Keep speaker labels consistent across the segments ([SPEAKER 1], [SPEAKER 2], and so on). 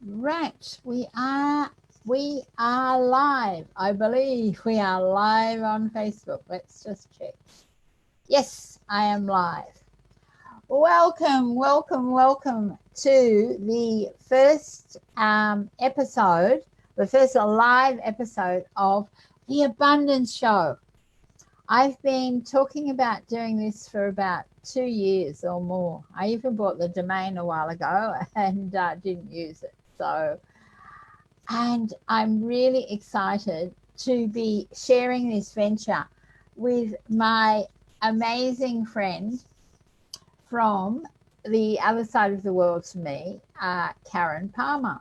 [SPEAKER 1] Right, we are live. I believe we are live on Facebook. Let's just check. Yes, I am live. Welcome to the first episode, the first live episode of the Abundance Show. I've been talking about doing this for about 2 years or more. I even bought the domain a while ago and didn't use it. And I'm really excited to be sharing this venture with my amazing friend from the other side of the world to me, Karen Palmer.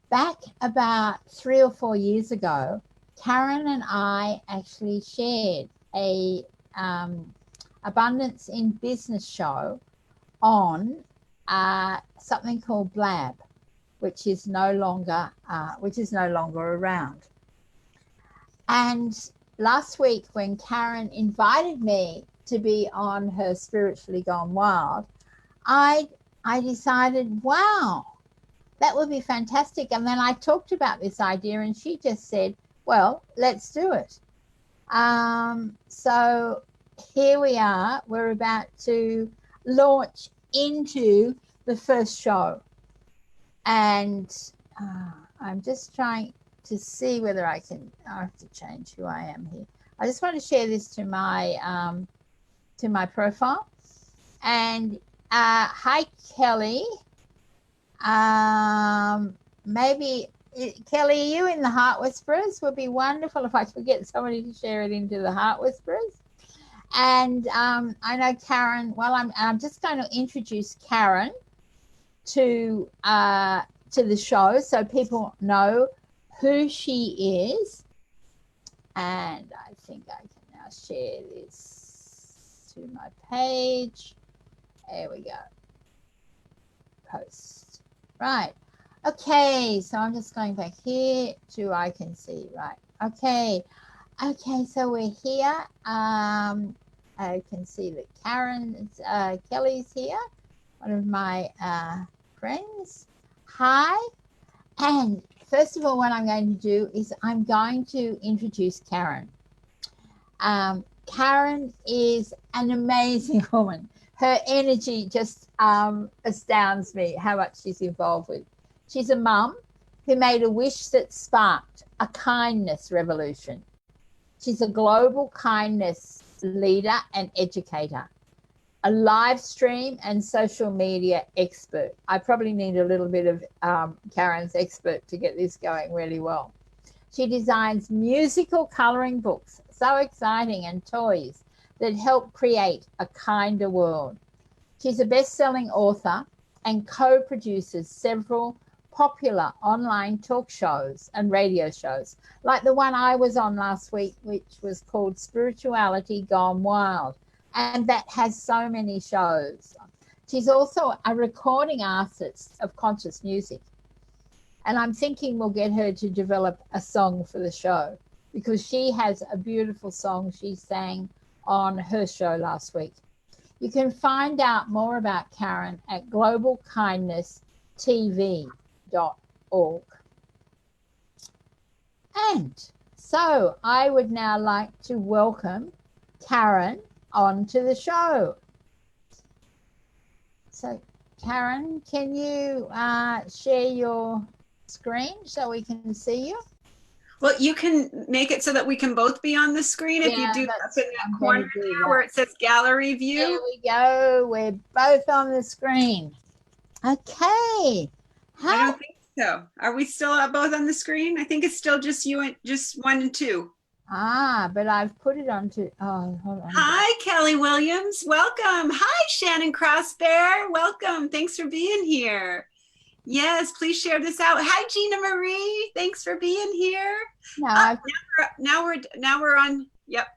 [SPEAKER 1] Back about 3 or 4 years ago, Karen and I actually shared a Abundance in Business show on something called Blab, which is no longer around. And last week, when Karen invited me to be on her Spiritually Gone Wild, I decided, wow, that would be fantastic. And then I talked about this idea, and she just said, well, let's do it. So here we are. We're about to launch into the first show. And I'm just trying to see whether I have to change who I am here. I just want to share this to my profile. And hi, Kelly. Maybe, Kelly, are you in the Heart Whisperers? Would be wonderful if I could get somebody to share it into the Heart Whisperers. And I know Karen. Well, I'm just going to introduce Karen to the show so people know who she is. And I think I can now share this to my page. There we go. Post. Right. Okay, so I'm just going back here to I can see. Right. Okay, so we're here. I can see that Kelly's here, one of my friends. Hi. And first of all, what I'm going to do is I'm going to introduce Karen. Karen is an amazing woman. Her energy just astounds me how much she's involved with. She's a mum who made a wish that sparked a kindness revolution. She's a global kindness leader and educator, a live stream and social media expert. I probably need a little bit of Karen's expert to get this going really well. She designs musical coloring books, so exciting, and toys that help create a kinder world. She's a best-selling author and co-produces several popular online talk shows and radio shows, like the one I was on last week, which was called Spirituality Gone Wild. And that has so many shows. She's also a recording artist of conscious music. And I'm thinking we'll get her to develop a song for the show, because she has a beautiful song she sang on her show last week. You can find out more about Karen at globalkindnesstv.org. And so I would now like to welcome Karen onto the show. So Karen, can you share your screen so we can see you?
[SPEAKER 2] Well, you can make it so that we can both be on the screen if you do up in that corner there where it says gallery view.
[SPEAKER 1] There we go. We're both on the screen. Okay.
[SPEAKER 2] I don't think so. Are we still both on the screen? I think it's still just you and just 1 and 2.
[SPEAKER 1] But I've put it onto, hold on.
[SPEAKER 2] Hi, Kelly Williams. Welcome. Hi, Shannon Crossbear. Welcome. Thanks for being here. Yes, please share this out. Hi, Gina Marie. Thanks for being here.
[SPEAKER 1] No,
[SPEAKER 2] now we're on. Yep.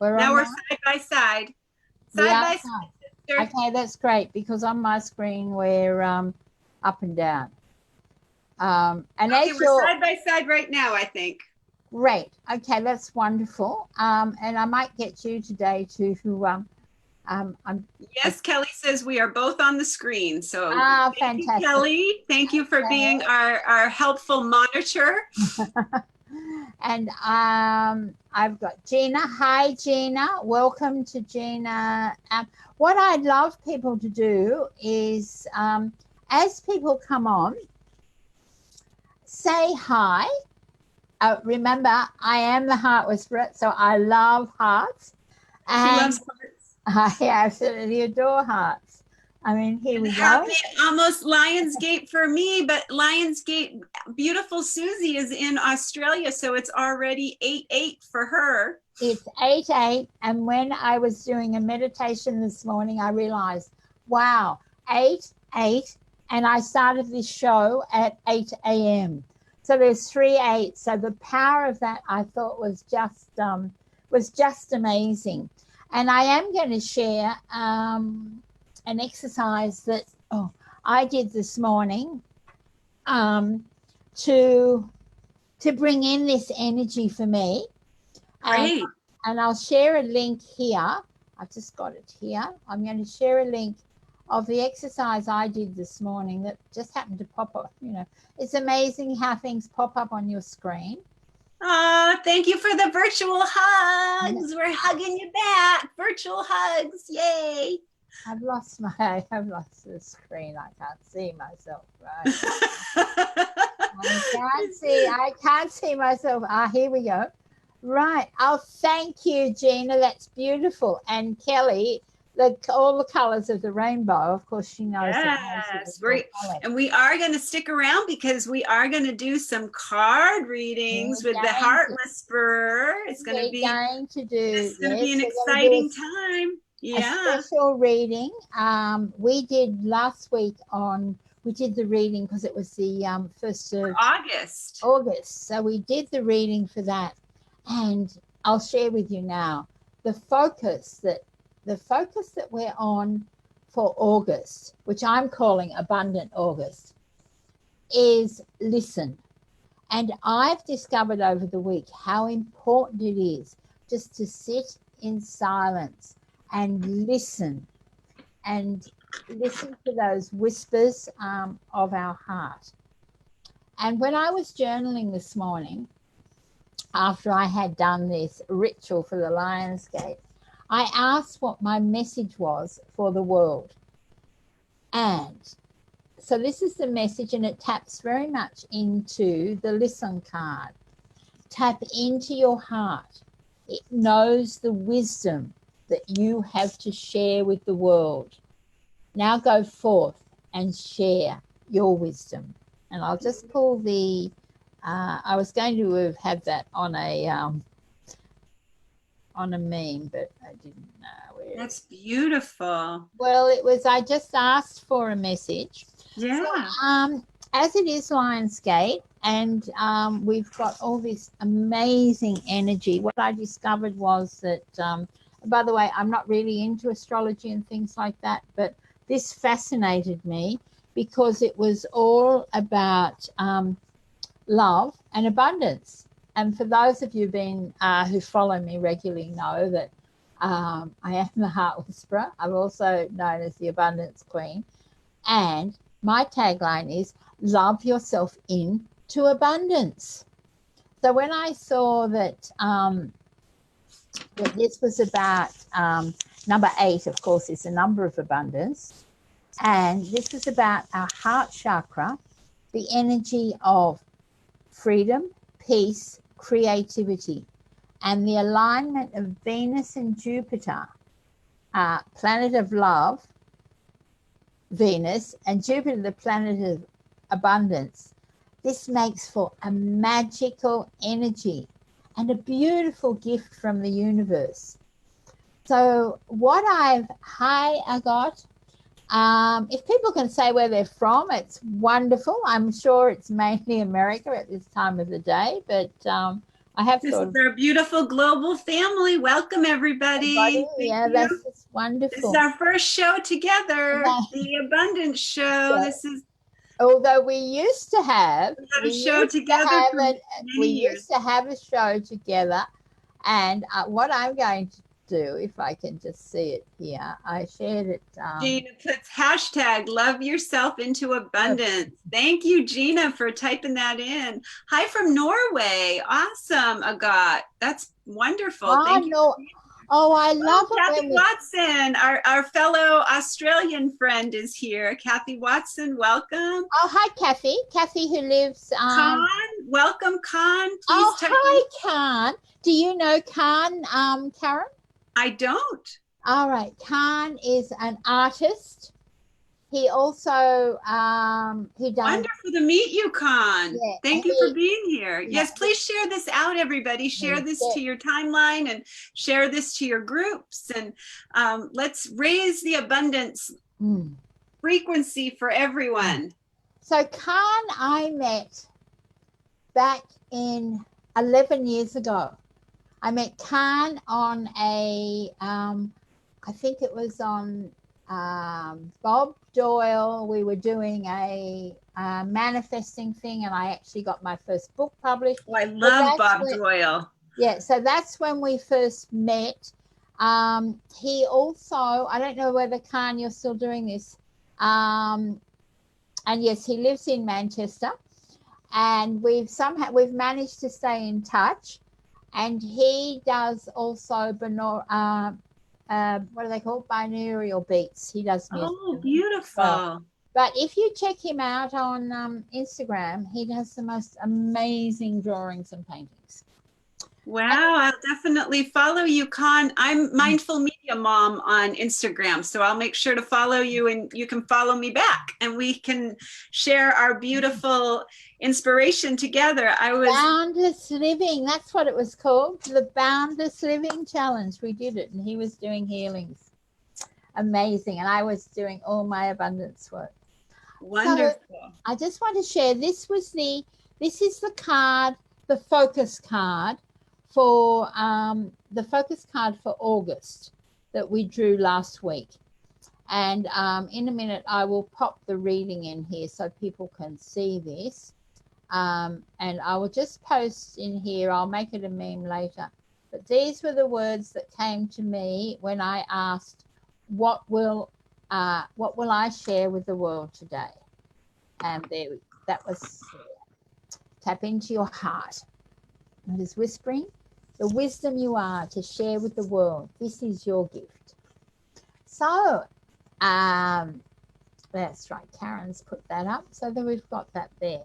[SPEAKER 2] We're side by side.
[SPEAKER 1] Side by side. Okay, that's great, because on my screen we're up and down. And
[SPEAKER 2] okay, we're side by side right now, I think.
[SPEAKER 1] Great. Okay, that's wonderful. And I might get you today to I'm
[SPEAKER 2] Yes, Kelly says we are both on the screen. So thank you,
[SPEAKER 1] fantastic.
[SPEAKER 2] Kelly. Thank you for being our helpful monitor.
[SPEAKER 1] And I've got Gina. Hi, Gina. Welcome to Gina. What I'd love people to do is, as people come on, say hi. Remember, I am the Heart Whisperer, so I love hearts.
[SPEAKER 2] She loves hearts.
[SPEAKER 1] I absolutely adore hearts. I mean, here we go.
[SPEAKER 2] Happy almost Lionsgate for me, but Lionsgate, beautiful Suzie is in Australia, so it's already 8-8 for her.
[SPEAKER 1] It's 8-8, and when I was doing a meditation this morning, I realized, wow, 8-8, and I started this show at 8 a.m. So there's 3-8. So the power of that, I thought, was just amazing. And I am going to share an exercise that I did this morning to bring in this energy for me.
[SPEAKER 2] Great.
[SPEAKER 1] And I'll share a link here. I've just got it here. I'm going to share a link of the exercise I did this morning that just happened to pop up. You know, it's amazing how things pop up on your screen.
[SPEAKER 2] Oh, thank you for the virtual hugs. We're hugging you back. Virtual hugs. Yay.
[SPEAKER 1] I've lost the screen. I can't see myself. Right. I can't see myself. Here we go. Right. Oh, thank you, Gina. That's beautiful. And Kelly, all the colors of the rainbow. Of course, she knows.
[SPEAKER 2] Yes, and we are going to stick around because we are going to do some card readings with the Heart Whisperer. It's going to be an exciting time. Yeah.
[SPEAKER 1] A special reading. We did last week we did the reading because it was the 1st of August. So we did the reading for that. And I'll share with you now the focus that we're on for August, which I'm calling Abundant August, is listen. And I've discovered over the week how important it is just to sit in silence and listen to those whispers of our heart. And when I was journaling this morning, after I had done this ritual for the Lionsgate, I asked what my message was for the world. And so this is the message, and it taps very much into the listen card. Tap into your heart. It knows the wisdom that you have to share with the world. Now go forth and share your wisdom. And I'll just pull I was going to have had that on a meme, but I didn't know where.
[SPEAKER 2] That's beautiful.
[SPEAKER 1] Well, I just asked for a message.
[SPEAKER 2] Yeah.
[SPEAKER 1] So, as it is Lionsgate, and we've got all this amazing energy, what I discovered was that, by the way, I'm not really into astrology and things like that, but this fascinated me because it was all about love and abundance. And for those of you who follow me regularly know that I am the Heart Whisperer. I'm also known as the Abundance Queen. And my tagline is love yourself into abundance. So when I saw that this was about number 8, of course, is the number of abundance. And this is about our heart chakra, the energy of freedom, peace, creativity, and the alignment of Venus and Jupiter, planet of love, Venus, and Jupiter, the planet of abundance. This makes for a magical energy and a beautiful gift from the universe. So what I got, if people can say where they're from, it's wonderful. I'm sure it's mainly America at this time of the day, but I have
[SPEAKER 2] This is our beautiful global family. Welcome, everybody.
[SPEAKER 1] Yeah, that's just wonderful.
[SPEAKER 2] This is our first show together, the Abundance Show.
[SPEAKER 1] Yeah.
[SPEAKER 2] This is.
[SPEAKER 1] Although we used to have
[SPEAKER 2] a show together for many years.
[SPEAKER 1] We used to have a show together, and what I'm going do if I can just see it here. I shared it.
[SPEAKER 2] Gina puts hashtag love yourself into abundance. Thank you, Gina, for typing that in. Hi from Norway. Awesome, Agat. That's wonderful. Thank you.
[SPEAKER 1] No. Oh, I love it.
[SPEAKER 2] Kathy Watson, our fellow Australian friend is here. Kathy Watson, welcome.
[SPEAKER 1] Oh, hi, Kathy. Kathy who lives...
[SPEAKER 2] Khan, welcome, Khan. Please
[SPEAKER 1] hi, Khan. Do you know Khan, Karen?
[SPEAKER 2] I don't.
[SPEAKER 1] All right. Khan is an artist. He also he does.
[SPEAKER 2] Wonderful to meet you, Khan.
[SPEAKER 1] Yeah,
[SPEAKER 2] Thank you for being here.
[SPEAKER 1] Yeah.
[SPEAKER 2] Yes, please share this out, everybody. Share this to your timeline and share this to your groups. And let's raise the abundance frequency for everyone. So
[SPEAKER 1] Khan I met back in 11 years ago. I met Khan on a, I think it was on Bob Doyle. We were doing a manifesting thing, and I actually got my first book published.
[SPEAKER 2] Oh, I love Bob Doyle.
[SPEAKER 1] Yeah, so that's when we first met. He also, I don't know whether Khan, you're still doing this. And yes, he lives in Manchester, and we've managed to stay in touch. And he does also what are they called? Binaural beats. He does music.
[SPEAKER 2] Oh, beautiful.
[SPEAKER 1] But if you check him out on Instagram, he does the most amazing drawings and paintings.
[SPEAKER 2] Wow, I'll definitely follow you, Khan. I'm Mindful Media Mom on Instagram, so I'll make sure to follow you, and you can follow me back, and we can share our beautiful inspiration together.
[SPEAKER 1] Boundless Living, that's what it was called, the Boundless Living Challenge. We did it, and he was doing healings. Amazing. And I was doing all my abundance work.
[SPEAKER 2] Wonderful.
[SPEAKER 1] So I just want to share, this is the card, the focus card for the focus card for August that we drew last week. And in a minute, I will pop the reading in here so people can see this. And I will just post in here. I'll make it a meme later. But these were the words that came to me when I asked, what will I share with the world today? And that was tap into your heart. It is whispering, the wisdom you are to share with the world. This is your gift. So that's right. Karen's put that up. So then we've got that there.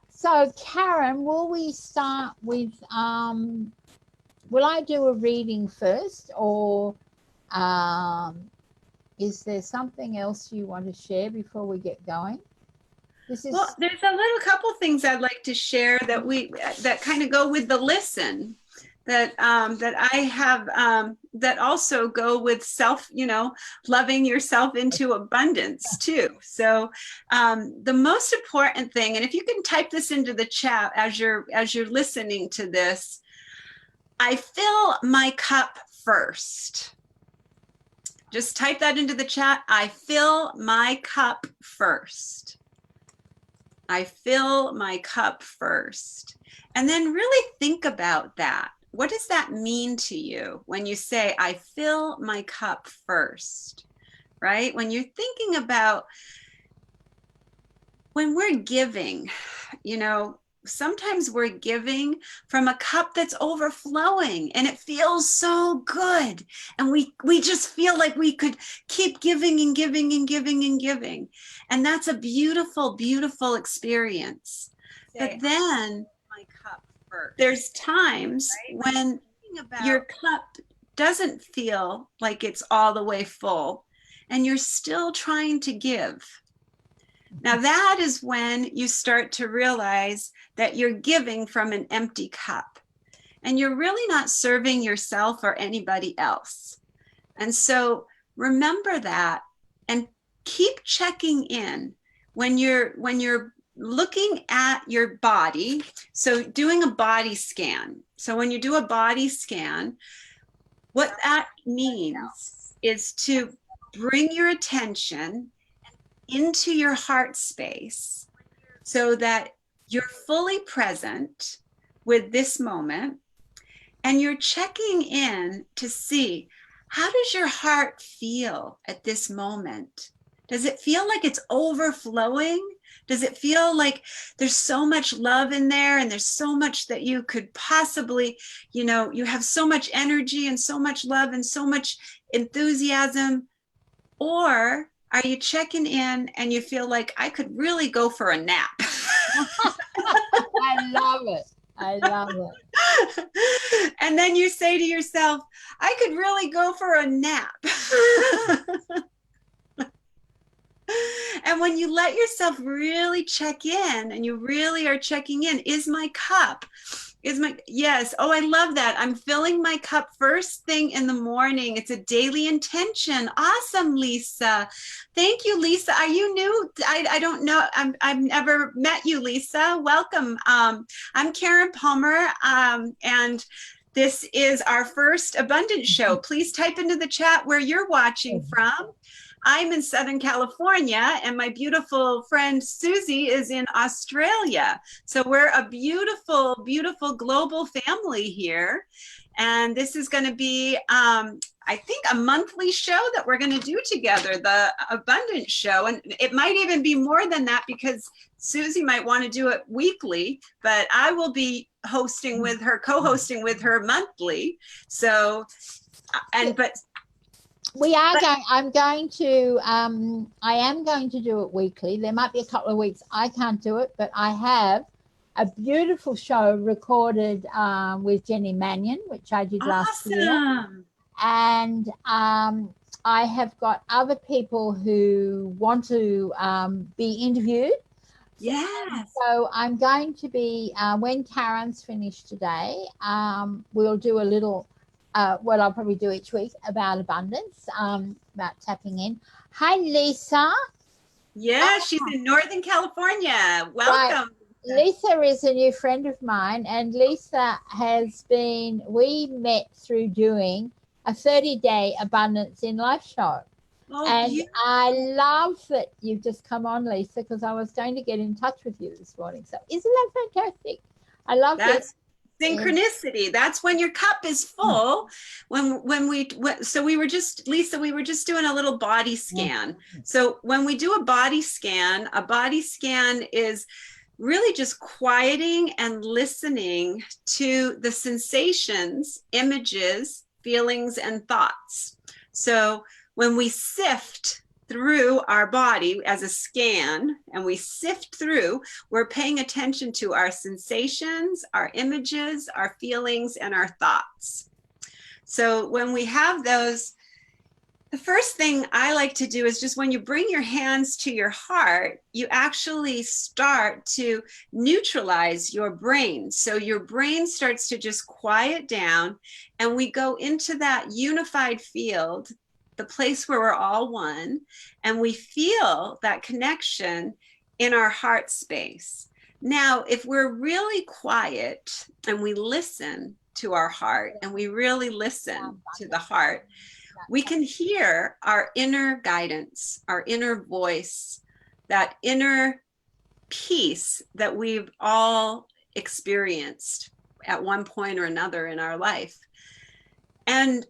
[SPEAKER 1] So Karen, will we start with, will I do a reading first, or is there something else you want to share before we get going?
[SPEAKER 2] Well, there's a couple things I'd like to share that kind of go with the listen, that I have, that also go with loving yourself into abundance too. So the most important thing, and if you can type this into the chat as you're listening to this, I fill my cup first. Just type that into the chat. I fill my cup first. I fill my cup first. And then really think about that. What does that mean to you when you say, I fill my cup first, right? When you're thinking about, when we're giving, sometimes we're giving from a cup that's overflowing, and it feels so good. And we just feel like we could keep giving and giving and giving and giving. And that's a beautiful, beautiful experience. But then my cup first. There's times when your cup doesn't feel like it's all the way full, and you're still trying to give. Now that is when you start to realize that you're giving from an empty cup, and you're really not serving yourself or anybody else. And so remember that, and keep checking in when you're looking at your body. So doing a body scan. So when you do a body scan, what that means is to bring your attention into your heart space so that you're fully present with this moment, and you're checking in to see, how does your heart feel at this moment? Does it feel like it's overflowing? Does it feel like there's so much love in there and there's so much that you could possibly, you know, you have so much energy and so much love and so much enthusiasm? Or are you checking in and you feel like, I could really go for a nap?
[SPEAKER 1] I love it. I love it.
[SPEAKER 2] And then you say to yourself, I could really go for a nap. And when you let yourself really check in, and you really are checking in, is my cup, yes, oh, I love that. I'm filling my cup first thing in the morning. It's a daily intention. Awesome, Lisa. Thank you, Lisa. Are you new? I don't know. I've never met you, Lisa. Welcome. I'm Karen Palmer, and this is our first Abundance show. Please type into the chat where you're watching from. I'm in Southern California, and my beautiful friend Suzie is in Australia. So we're a beautiful, beautiful global family here. And this is going to be, I think, a monthly show that we're going to do together, the Abundance Show. And it might even be more than that, because Suzie might want to do it weekly, but I will be hosting with her, co-hosting with her monthly. So, but
[SPEAKER 1] we are going, I am going to do it weekly. There might be a couple of weeks I can't do it, but I have a beautiful show recorded with Jenny Mannion, which I did last year. And I have got other people who want to be interviewed.
[SPEAKER 2] Yes.
[SPEAKER 1] So I'm going to be, when Karen's finished today, we'll do a little, what I'll probably do each week about abundance, about tapping in. Hi, Lisa.
[SPEAKER 2] Yeah, she's in Northern California. Welcome.
[SPEAKER 1] Right. Lisa is a new friend of mine, and Lisa we met through doing a 30-day Abundance in Life show. Oh, and yeah. I love that you've just come on, Lisa, because I was going to get in touch with you this morning. So isn't that fantastic? I love
[SPEAKER 2] this. Synchronicity. That's when your cup is full. So we were just, Lisa, we were just doing a little body scan. So when we do a body scan is really just quieting and listening to the sensations, images, feelings, and thoughts. So when we sift through our body as a scan, and we sift through, we're paying attention to our sensations, our images, our feelings, and our thoughts. So when we have those, the first thing I like to do is just when you bring your hands to your heart, you actually start to neutralize your brain. So your brain starts to just quiet down, and we go into that unified field, the place where we're all one, and we feel that connection in our heart space. Now, if we're really quiet and we listen to our heart, and we really listen to the heart, we can hear our inner guidance, our inner voice, that inner peace that we've all experienced at one point or another in our life. And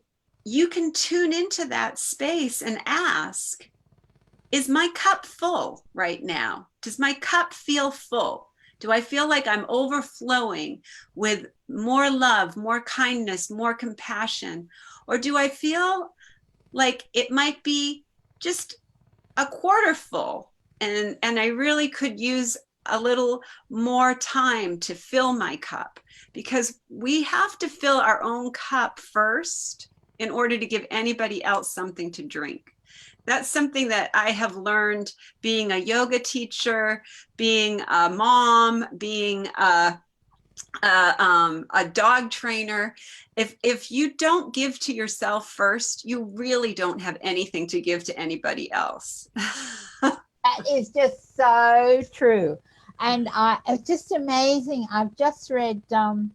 [SPEAKER 2] you can tune into that space and ask, is my cup full right now? Does my cup feel full? Do I feel like I'm overflowing with more love, more kindness, more compassion? Or do I feel like it might be just a quarter full, and I really could use a little more time to fill my cup? Because we have to fill our own cup first in order to give anybody else something to drink. That's something that I have learned being a yoga teacher, being a mom, being a dog trainer. If you don't give to yourself first, you really don't have anything to give to anybody else.
[SPEAKER 1] That is just so true. And it's just amazing. I've just read, I'm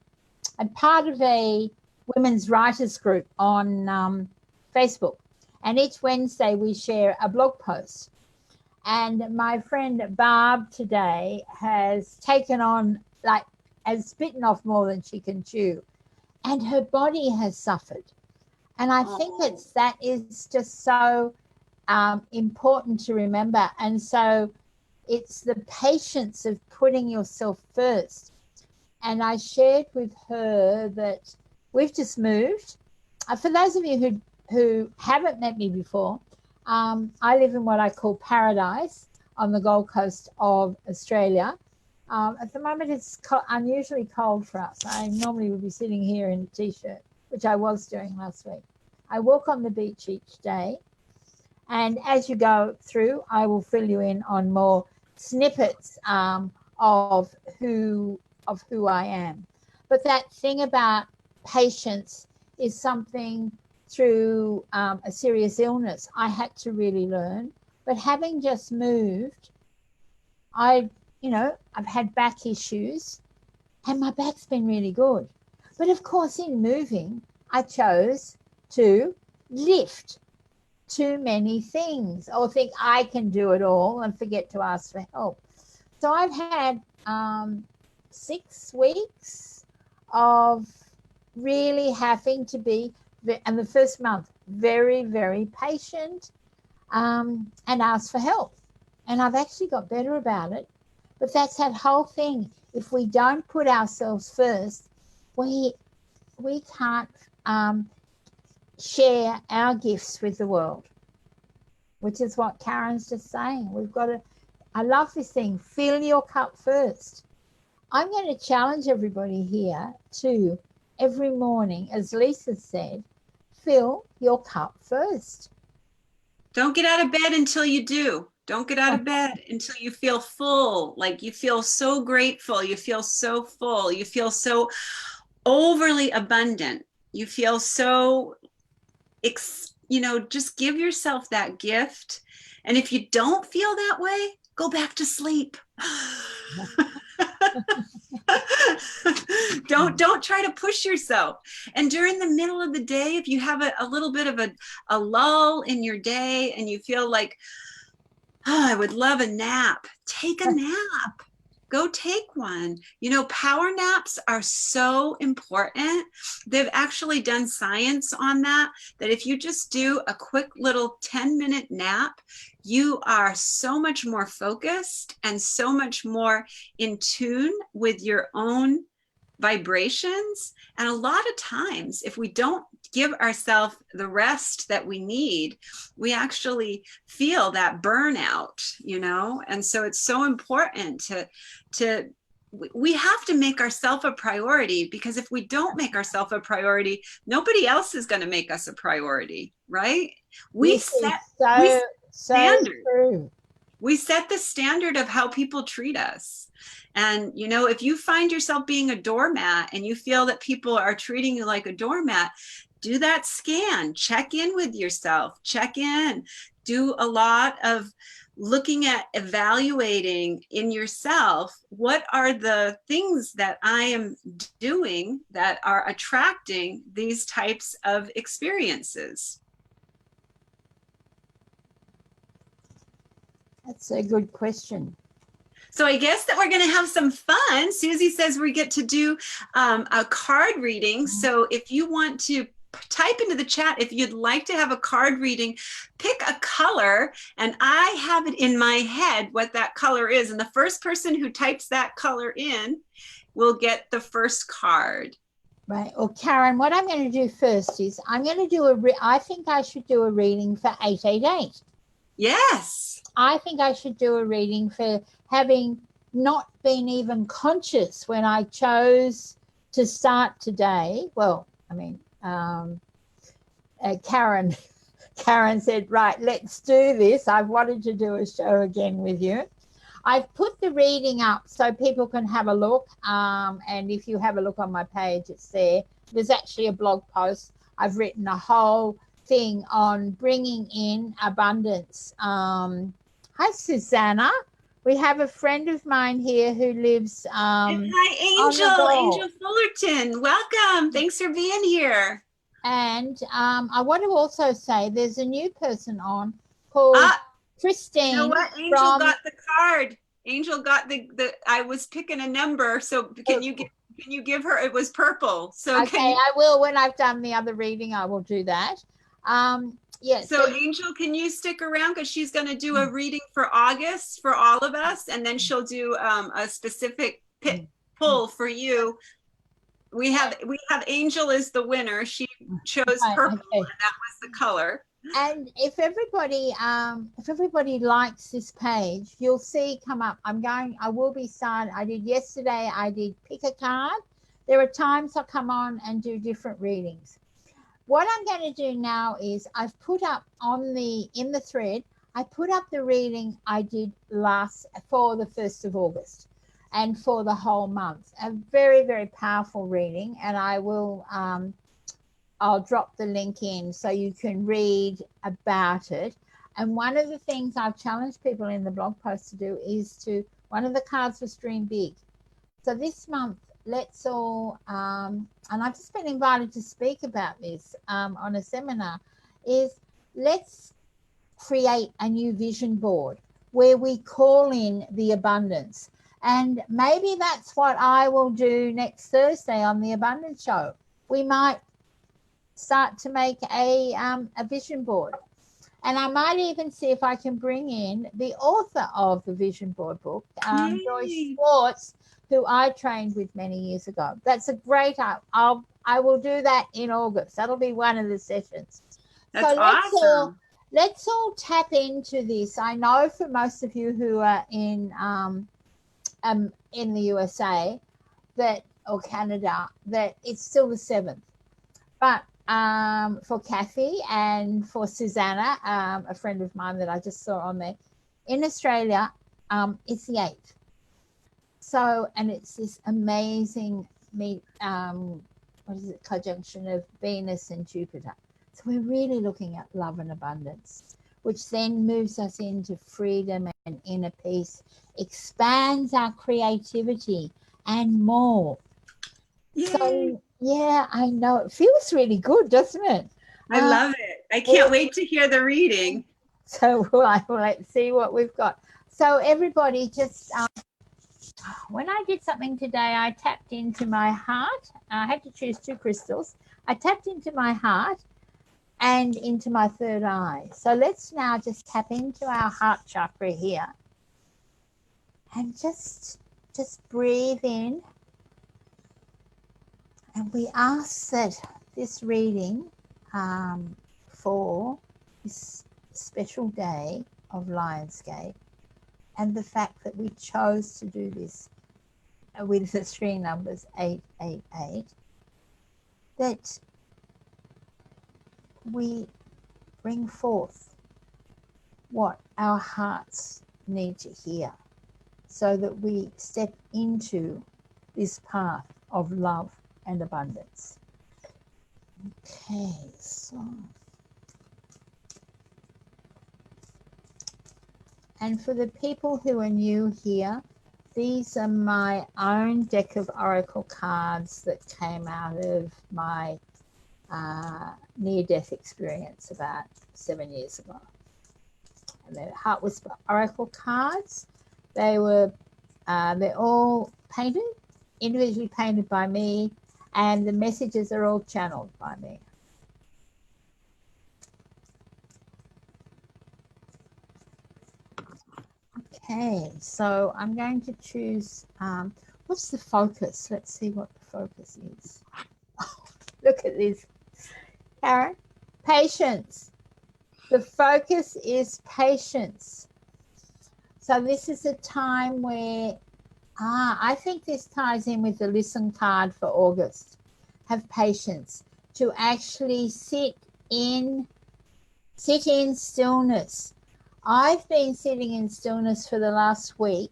[SPEAKER 1] part of a women's writers group on Facebook, and each Wednesday we share a blog post. And my friend Barb today has taken on, has bitten off more than she can chew. and her body has suffered. And I think that is just so important to remember. And so it's the patience of putting yourself first. And I shared with her that we've just moved. For those of you who haven't met me before, I live in what I call paradise on the Gold Coast of Australia. At the moment, it's unusually cold for us. I normally would be sitting here in a T-shirt, which I was doing last week. I walk on the beach each day. And as you go through, I will fill you in on more snippets of who I am. But that thing about patience is something through a serious illness I had to really learn. But having just moved, I've had back issues and my back's been really good. But of course, in moving, I chose to lift too many things or think I can do it all and forget to ask for help. So I've had 6 weeks of really having to be, and the first month, very, very patient and ask for help. And I've actually got better about it. But that's that whole thing. If we don't put ourselves first, we can't share our gifts with the world, which is what Karen's just saying. We've got to, I love this thing, fill your cup first. I'm going to challenge everybody here to, every morning, as Lisa said, fill your cup first.
[SPEAKER 2] Don't get out of bed until you do. Don't get out of bed until you feel full, like you feel so grateful, you feel so full, you feel so overly abundant, you feel so, just give yourself that gift. And if you don't feel that way, go back to sleep. Don't try to push yourself. And during the middle of the day, if you have a little bit of a lull in your day and you feel like, I would love a nap, take a nap. Go take one. Power naps are so important. They've actually done science on that if you just do a quick little 10-minute nap, you are so much more focused and so much more in tune with your own vibrations. And a lot of times, if we don't give ourselves the rest that we need, we actually feel that burnout, and so it's so important we have to make ourselves a priority, because if we don't make ourselves a priority, nobody else is going to make us a priority, right? We set the standard of how people treat us. And, if you find yourself being a doormat and you feel that people are treating you like a doormat, do that scan, check in with yourself, check in, do a lot of looking at evaluating in yourself, what are the things that I am doing that are attracting these types of experiences?
[SPEAKER 1] That's a good question.
[SPEAKER 2] So I guess that we're going to have some fun. Suzie says we get to do a card reading. So if you want to type into the chat, if you'd like to have a card reading, pick a color, and I have it in my head what that color is. And the first person who types that color in will get the first card.
[SPEAKER 1] Right. Well, Karen, what I'm going to do first is I'm going to do I think I should do a reading for 888.
[SPEAKER 2] Yes.
[SPEAKER 1] I think I should do a reading for having not been even conscious when I chose to start today. Well, I mean, Karen said, right, let's do this. I've wanted to do a show again with you. I've put the reading up so people can have a look. And if you have a look on my page, it's there. There's actually a blog post. I've written a whole thing on bringing in abundance. Hi, Susanna. We have a friend of mine here who lives
[SPEAKER 2] hi, Angel Fullerton. Welcome. Thanks for being here.
[SPEAKER 1] And I want to also say there's a new person on called Christine.
[SPEAKER 2] You know what? Angel got the card. Angel got the I was picking a number. So can you Can you give her, it was purple. So
[SPEAKER 1] okay, I will, when I've done the other reading, I will do that. Yes.
[SPEAKER 2] So Angel, can you stick around, because she's going to do a reading for August for all of us, and then she'll do a specific pull for you. We have Angel as the winner. She chose purple, and that was the color.
[SPEAKER 1] And if everybody likes this page, you'll see come up. I will be starting. I did yesterday. I did pick a card. There are times I'll come on and do different readings. What I'm going to do now is I've put up in the thread, I put up the reading I did for the 1st of August and for the whole month. A very, very powerful reading, and I will I'll drop the link in so you can read about it. And one of the things I've challenged people in the blog post to do is one of the cards was Dream Big. So this month, let's all, and I've just been invited to speak about this on a seminar, is let's create a new vision board where we call in the abundance. And maybe that's what I will do next Thursday on the Abundance Show. We might start to make a vision board. And I might even see if I can bring in the author of the vision board book, Joyce Schwartz, who I trained with many years ago. That's a great, I will do that in August. That'll be one of the sessions.
[SPEAKER 2] That's awesome.
[SPEAKER 1] Let's all tap into this. I know for most of you who are in the USA or Canada, that it's still the 7th. But for Kathy and for Susanna, a friend of mine that I just saw on there, in Australia, it's the 8th. So, and it's this amazing conjunction of Venus and Jupiter. So we're really looking at love and abundance, which then moves us into freedom and inner peace, expands our creativity and more. Yay. So, yeah, I know. It feels really good, doesn't it?
[SPEAKER 2] I love it. I can't wait to hear the reading.
[SPEAKER 1] So let's see what we've got. So everybody just, when I did something today, I tapped into my heart. I had to choose 2 crystals. I tapped into my heart and into my 3rd eye. So let's now just tap into our heart chakra here. And just breathe in. And we ask that this reading for this special day of Lionsgate, and the fact that we chose to do this with the 3 numbers 888, that we bring forth what our hearts need to hear so that we step into this path of love and abundance. Okay, so. And for the people who are new here, these are my own deck of oracle cards that came out of my near-death experience about 7 years ago. And they're Heart Whisper oracle cards. They're all painted, individually painted by me, and the messages are all channeled by me. Okay, so I'm going to choose, what's the focus? Let's see what the focus is. Oh, look at this, Karen. Patience. The focus is patience. So this is a time where, I think this ties in with the listen card for August. Have patience to actually sit in stillness. I've been sitting in stillness for the last week,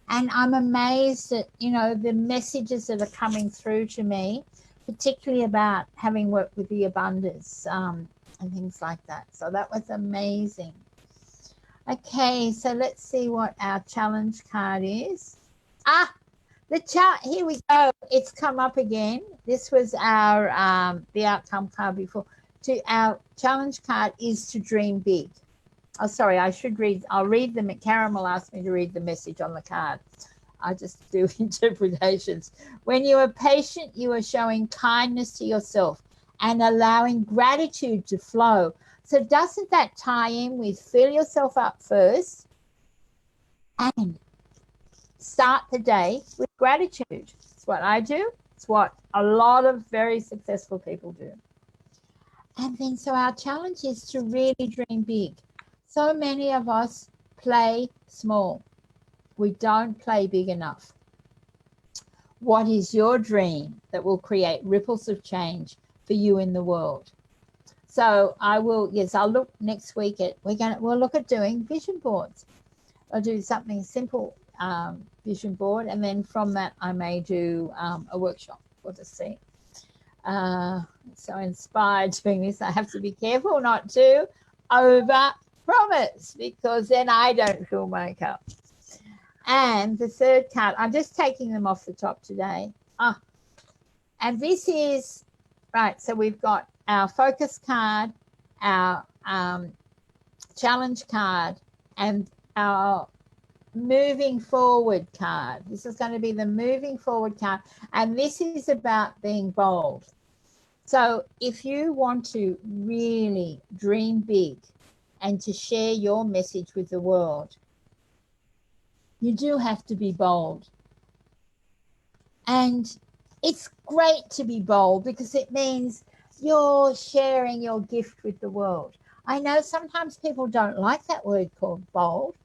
[SPEAKER 1] and I'm amazed at, the messages that are coming through to me, particularly about having worked with the abundance and things like that. So that was amazing. Okay, so let's see what our challenge card is. Here we go. It's come up again. This was our the outcome card before. Our challenge card is to dream big. Oh, sorry, I'll read them. Karen will ask me to read the message on the card. I just do interpretations. When you are patient, you are showing kindness to yourself and allowing gratitude to flow. So doesn't that tie in with fill yourself up first and start the day with gratitude? It's what I do. It's what a lot of very successful people do. And then so our challenge is to really dream big. So many of us play small. We don't play big enough. What is your dream that will create ripples of change for you in the world? So I will, yes, I'll look next week at, we'll look at doing vision boards. I'll do something simple, vision board, and then from that I may do a workshop. We'll just see. So inspired doing this. I have to be careful not to over promise, because then I don't fill my cup. And the third card, I'm just taking them off the top today. And this is, right, so we've got our focus card, our challenge card, and our moving forward card. This is going to be the moving forward card, and this is about being bold. So if you want to really dream big and to share your message with the world, you do have to be bold. And it's great to be bold because it means you're sharing your gift with the world. I know sometimes people don't like that word called bold.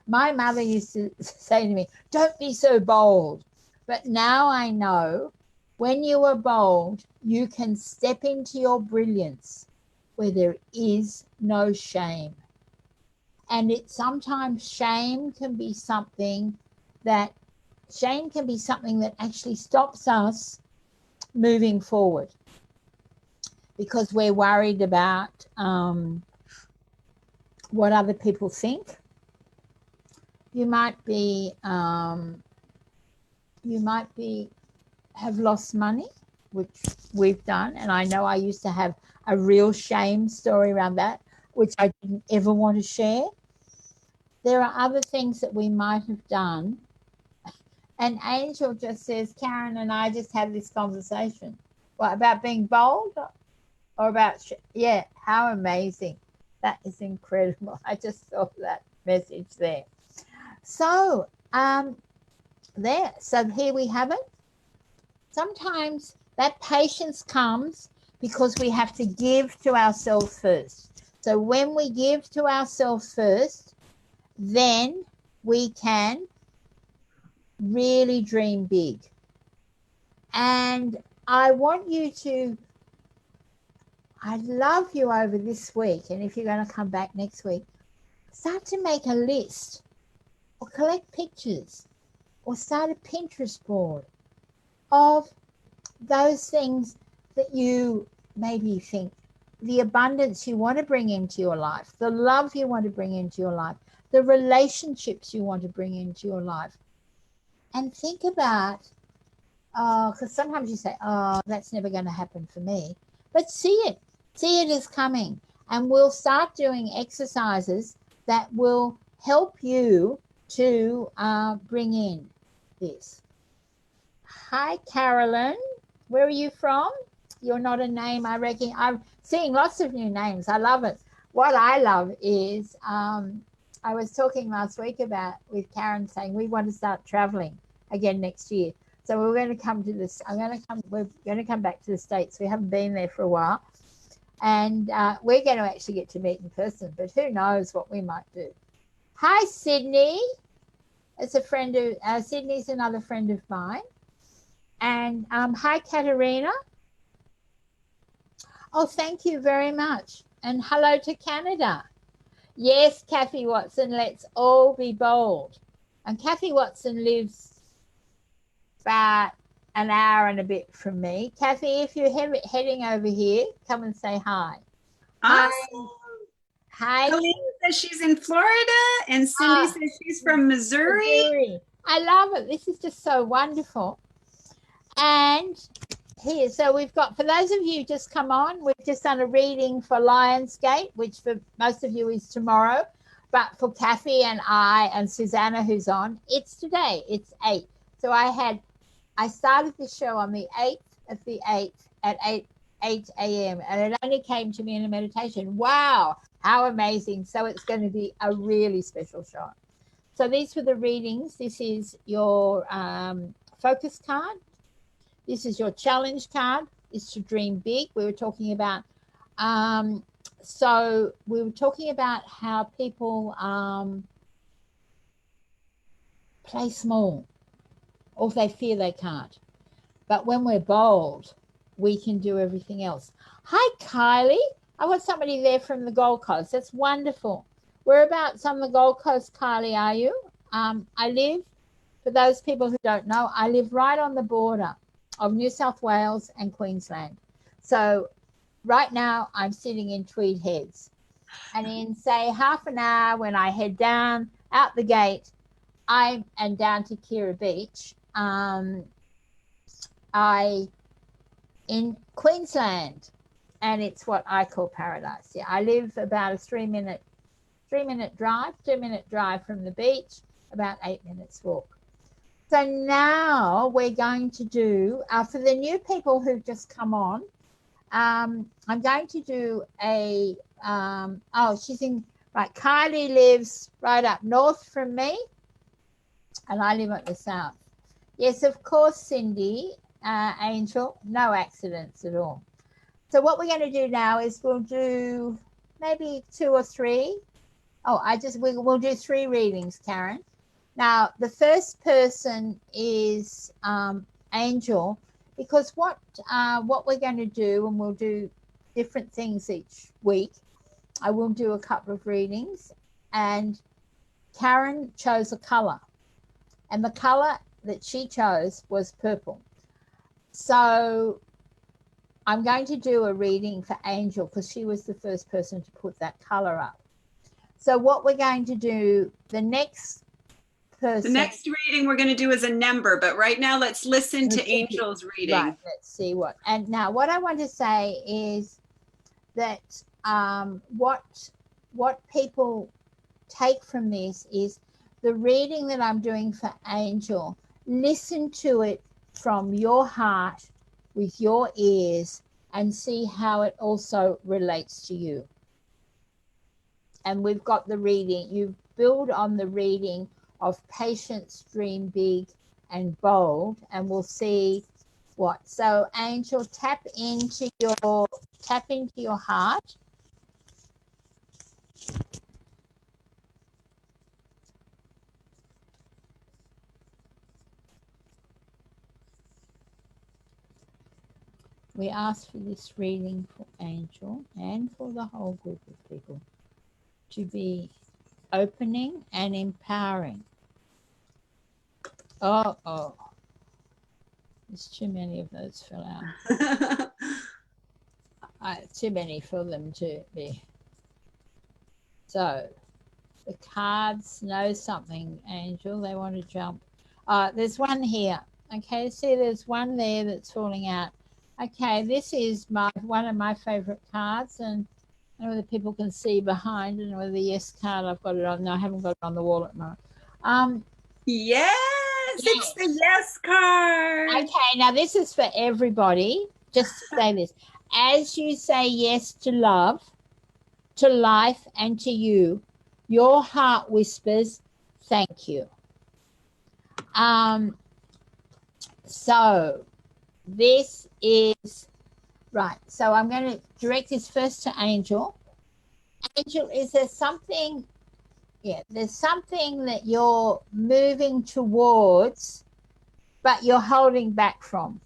[SPEAKER 1] My mother used to say to me, don't be so bold. But now I know when you are bold, you can step into your brilliance where there is no shame. And it sometimes shame can be something that actually stops us moving forward because we're worried about what other people think. You might have lost money, which we've done, and I know I used to have a real shame story around that, which I didn't ever want to share. There are other things that we might have done. And Angel just says, Karen and I just had this conversation. What, about being bold or about, yeah, how amazing. That is incredible. I just saw that message there. So, so here we have it. Sometimes that patience comes because we have to give to ourselves first. So when we give to ourselves first, then we can really dream big. And I want you to, I'd love you over this week, and if you're going to come back next week, start to make a list or collect pictures or start a Pinterest board of those things that you maybe think, the abundance you want to bring into your life, the love you want to bring into your life, the relationships you want to bring into your life. And think about, because sometimes you say, oh, that's never going to happen for me. But see it as coming. And we'll start doing exercises that will help you to bring in this. Hi, Carolyn. Where are you from? You're not a name, I reckon. I'm seeing lots of new names. I love it. What I love is I was talking last week with Karen saying we want to start traveling again next year. So we're going to come to this. We're going to come back to the States. We haven't been there for a while. And we're going to actually get to meet in person, but who knows what we might do. Hi, Sydney. It's a friend of, Sydney's another friend of mine. And hi, Katerina. Oh, thank you very much. And hello to Canada. Yes, Kathy Watson, let's all be bold. And Kathy Watson lives about an hour and a bit from me. Kathy, if you're heading over here, come and say hi.
[SPEAKER 2] Awesome.
[SPEAKER 1] Hi.
[SPEAKER 2] Colleen says she's in Florida, and Cindy says she's from Missouri.
[SPEAKER 1] I love it. This is just so wonderful. And here, so we've got, for those of you who just come on, we've just done a reading for Lionsgate, which for most of you is tomorrow. But for Kathy and I and Susanna, who's on, it's today. It's 8. So I started the show on the 8th of the 8th at 8 a.m. and it only came to me in a meditation. Wow, how amazing. So it's going to be a really special show. So these were the readings. This is your focus card. This is your challenge card. It's to dream big. We were talking about how people play small, or if they fear they can't. But when we're bold, we can do everything else. Hi, Kylie. I got somebody there from the Gold Coast. That's wonderful. Whereabouts on the Gold Coast, Kylie, are you? I live, for those people who don't know, I live right on the border of New South Wales and Queensland. So right now I'm sitting in Tweed Heads. And in, say, half an hour when I head down out the gate, and down to Kira Beach, in Queensland, and it's what I call paradise. Yeah, I live about a 2-minute drive from the beach, about 8 minutes walk. So now we're going to do, for the new people who've just come on, I'm going to do a, Kylie lives right up north from me, and I live at the south. Yes, of course, Cindy, Angel, no accidents at all. So what we're going to do now is we'll do maybe 2 or 3. We'll do 3 readings, Karen. Now, the first person is Angel, because what we're going to do, and we'll do different things each week. I will do a couple of readings, and Karen chose a color, and the color that she chose was purple. So I'm going to do a reading for Angel because she was the first person to put that color up. So what we're going to do, the next
[SPEAKER 2] reading we're going to do is a number, but right now let's listen to Angel's reading.
[SPEAKER 1] Right, let's see what. And now what I want to say is that what people take from this is the reading that I'm doing for Angel. Listen to it from your heart with your ears and see how it also relates to you. And we've got the reading. You build on the reading of patience, dream big, and bold, and we'll see what. So, Angel, tap into your heart. We ask for this reading for Angel and for the whole group of people to be opening and empowering. Oh, there's too many of those fell out. Too many for them to be. So the cards know something, Angel. They want to jump. There's one here. Okay, see, there's one there that's falling out. Okay, this is one of my favorite cards, and I don't know whether people can see behind, and whether the yes card I've got it on. No, I haven't got it on the wall at the moment.
[SPEAKER 2] Yes, it's the yes card.
[SPEAKER 1] Okay, now this is for everybody. Just to say this. As you say yes to love, to life, and to you, your heart whispers, thank you. So this is right. So I'm going to direct this first to Angel. Angel, is there something? Yeah, there's something that you're moving towards, but you're holding back from.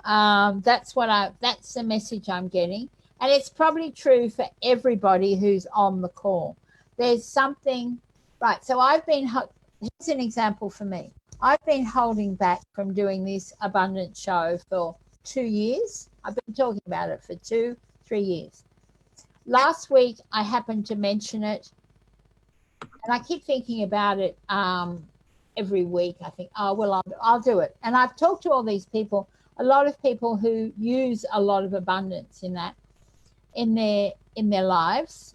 [SPEAKER 1] That's the message I'm getting. And it's probably true for everybody who's on the call. There's something, right. So here's an example for me. I've been holding back from doing this Abundant show for 2 years. I've been talking about it for 2-3 years. Last week, I happened to mention it, and I keep thinking about it every week. I think, I'll do it. And I've talked to all these people, a lot of people who use a lot of abundance in their lives.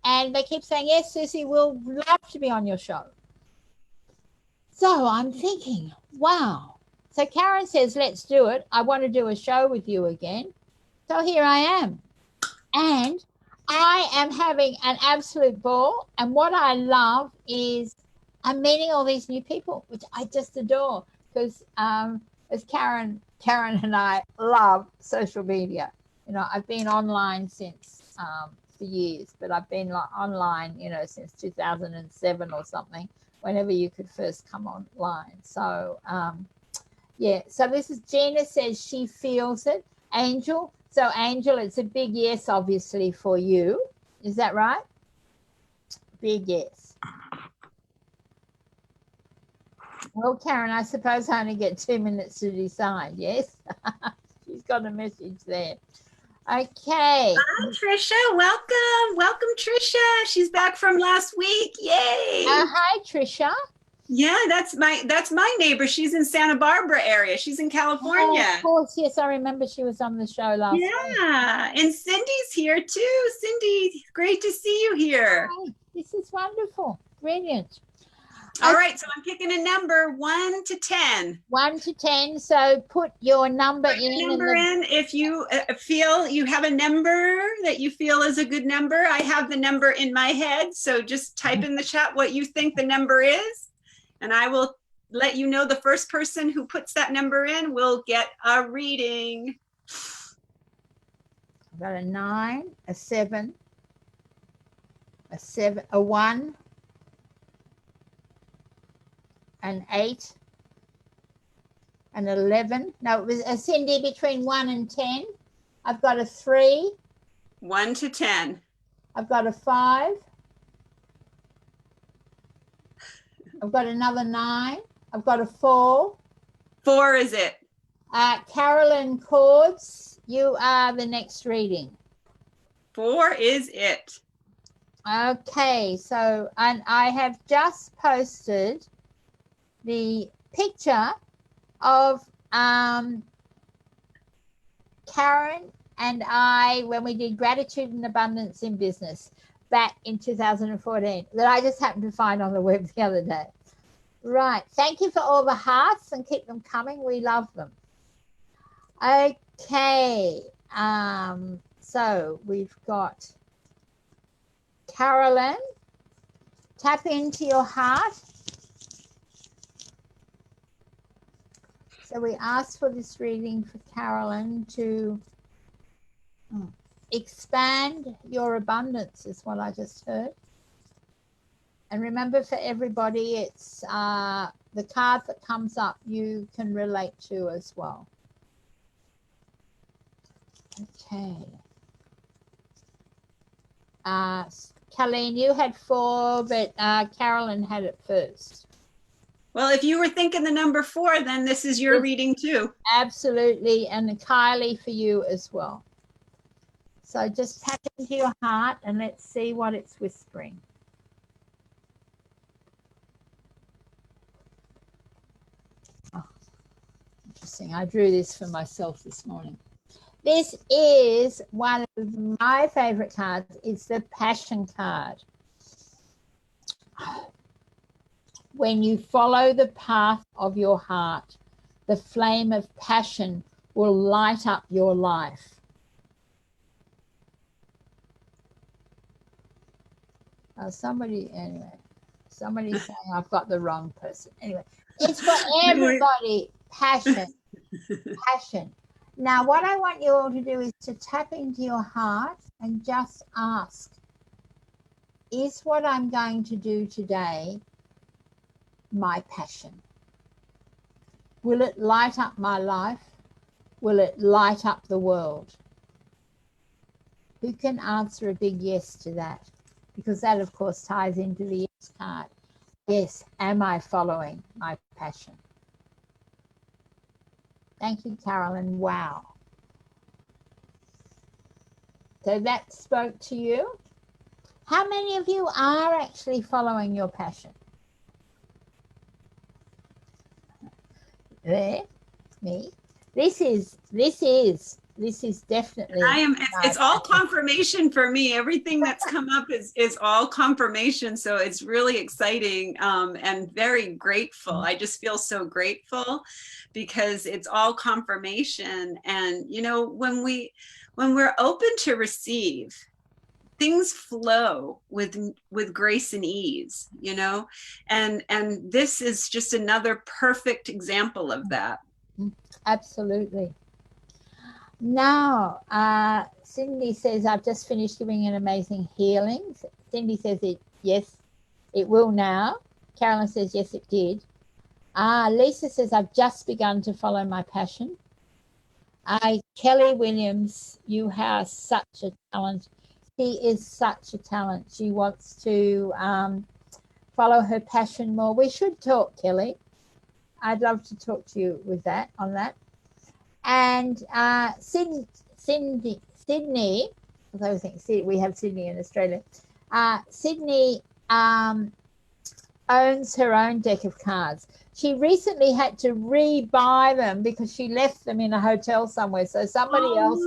[SPEAKER 1] And they keep saying, yes, Susie, we'll love to be on your show. So I'm thinking, wow. So Karen says, let's do it. I want to do a show with you again. So here I am. And I am having an absolute ball. And what I love is I'm meeting all these new people, which I just adore. Because as Karen and I love social media. You know, I've been online since for years, but I've been online, you know, since 2007 or something, whenever you could first come online. So, yeah. So this is Gina says she feels it. Angel. So, Angel, it's a big yes, obviously, for you. Is that right? Big yes. Well, Karen, I suppose I only get 2 minutes to decide, yes? She's got a message there. Okay.
[SPEAKER 2] Hi, Trisha. Welcome. Welcome, Trisha. She's back from last week. Yay.
[SPEAKER 1] Hi, Trisha.
[SPEAKER 2] Yeah, that's my neighbor. She's in Santa Barbara area. She's in California.
[SPEAKER 1] Oh, of course, yes, I remember she was on the show last week.
[SPEAKER 2] Yeah, and Cindy's here too. Cindy, great to see you here.
[SPEAKER 1] Hi. This is wonderful. Brilliant.
[SPEAKER 2] All right, so I'm picking a number 1 to 10.
[SPEAKER 1] 1 to 10. So put your number in.
[SPEAKER 2] If you feel you have a number that you feel is a good number. I have the number in my head. So just type in the chat what you think the number is. And I will let you know the first person who puts that number in will get a reading.
[SPEAKER 1] I've got a 9, a 7, a 1, an 8, an 11. No, it was a Cindy between 1 and 10. I've got a 3.
[SPEAKER 2] 1 to 10.
[SPEAKER 1] I've got a 5. I've got another 9. I've got a 4.
[SPEAKER 2] 4 is it.
[SPEAKER 1] Carolyn Cords, you are the next reading.
[SPEAKER 2] 4 is it.
[SPEAKER 1] Okay, so and I have just posted the picture of Karen and I when we did Gratitude and Abundance in Business back in 2014 that I just happened to find on the web the other day. Right. Thank you for all the hearts and keep them coming. We love them. Okay. So we've got Carolyn. Tap into your heart. So we asked for this reading for Carolyn to expand your abundance is what I just heard. And remember, for everybody, it's the card that comes up you can relate to as well. Okay. Colleen, you had 4, but Carolyn had it first.
[SPEAKER 2] Well, if you were thinking the number 4, then this is your reading too.
[SPEAKER 1] Absolutely. And Kylie for you as well. So just tap into your heart and let's see what it's whispering. Oh, interesting. I drew this for myself this morning. This is one of my favorite cards. It's the Passion card. When you follow the path of your heart, the flame of passion will light up your life. Somebody's saying I've got the wrong person. Anyway, it's for everybody. Passion. Passion. Now, what I want you all to do is to tap into your heart and just ask, is what I'm going to do today my passion? Will it light up my life? Will it light up the world? Who can answer a big yes to that? Because that, of course, ties into the yes card. Yes, am I following my passion? Thank you, Carolyn. Wow. So that spoke to you. How many of you are actually following your passion? There, me. This is This is definitely.
[SPEAKER 2] It's all confirmation for me. Everything that's come up is all confirmation. So it's really exciting and very grateful. I just feel so grateful because it's all confirmation. And, you know, when we're open to receive, things flow with grace and ease, you know, and this is just another perfect example of that.
[SPEAKER 1] Absolutely. Now, Cindy says, I've just finished giving an amazing healing. Cindy says, yes, it will now. Carolyn says, yes, it did. Lisa says, I've just begun to follow my passion. Kelly Williams, you have such a talent. She is such a talent. She wants to follow her passion more. We should talk, Kelly. I'd love to talk to you with that, on that. And Sydney, because I was thinking we have Sydney in Australia. Sydney owns her own deck of cards. She recently had to re-buy them because she left them in a hotel somewhere. So somebody else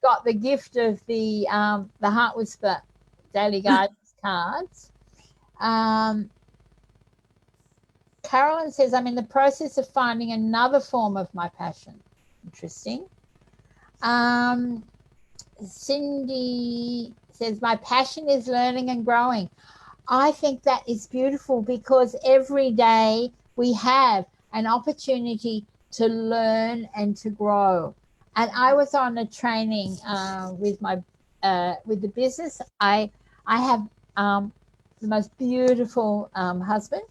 [SPEAKER 1] got the gift of the Heart Whisper Daily Guidance cards. Carolyn says, I'm in the process of finding another form of my passion. Interesting. Cindy says, my passion is learning and growing. I think that is beautiful because every day we have an opportunity to learn and to grow. And I was on a training with the business. I have the most beautiful husband,